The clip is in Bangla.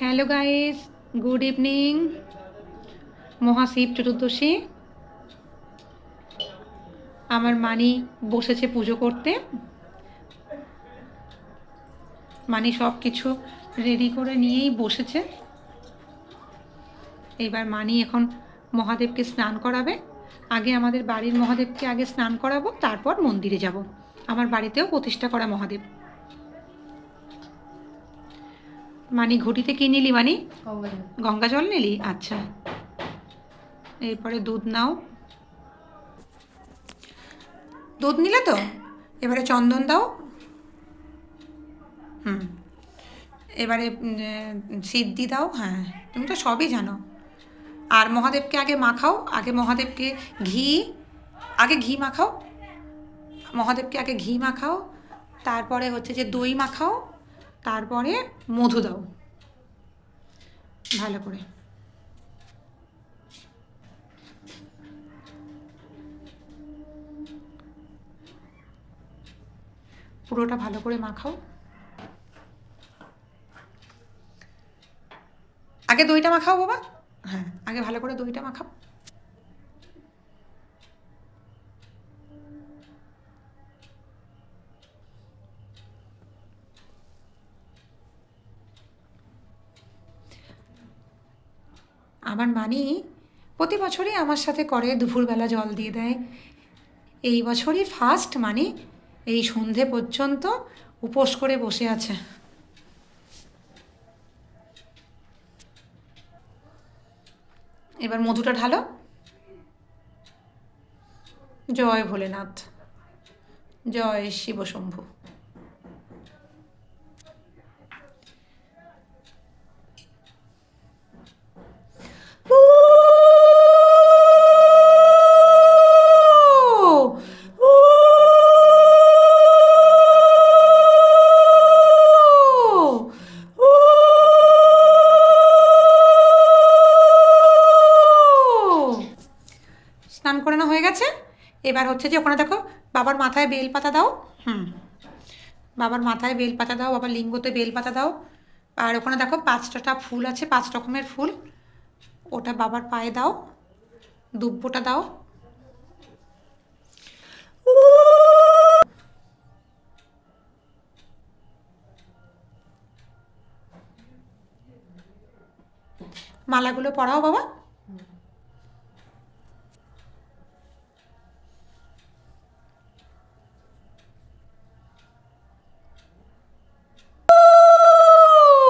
Hello guys, good evening. Mahashiva Chaturdashi. আমার মানি বসেছে পুজো করতে। মানি সব কিছু রেডি করে নিয়েই বসেছে। এইবার মানি এখন মহাদেবকে স্নান করাবে। আগে আমাদের বাড়ির মহাদেবকে আগে স্নান করাবো, তারপর মন্দিরে যাব। আমার বাড়িতেও প্রতিষ্ঠা করা মহাদেব। মানি ঘটিতে কি নিলি? মানি গঙ্গা জল নিলি? আচ্ছা, এরপরে দুধ নাও। দুধ নিলে তো এবারে চন্দন দাও। এবারে সিদ্ধি দাও। হ্যাঁ, তুমি তো সবই জানো। আর মহাদেবকে আগে মাখাও। আগে মহাদেবকে ঘি মাখাও। মহাদেবকে আগে ঘি মাখাও, তারপরে হচ্ছে যে দই মাখাও, তারপরে মধু দাও ভালো করে। পুরোটা ভালো করে মাখাও। আগে দইটা মাখাও বাবা। হ্যাঁ, আগে ভালো করে দইটা মাখাও। আমার মানি প্রতি বছরই আমার সাথে করে, দুপুরবেলা জল দিয়ে দেয়। এই বছরই ফার্স্ট মানি এই সন্ধে পর্যন্ত উপোস করে বসে আছে। এবার মধুটা ঢালো। জয় ভোলেনাথ, জয় শিব শম্ভু। স্নান করানো হয়ে গেছে। এবার হচ্ছে যে ওখানে দেখো বাবার মাথায় বেলপাতা দাও। বাবার মাথায় বেলপাতা দাও, বাবার লিঙ্গতে বেলপাতা দাও। আর ওখানে দেখো 5টা ফুল আছে, 5 রকমের ফুল, ওটা বাবার পায়ে দাও। দুব্বটা দাও। মালাগুলো পরাও বাবা।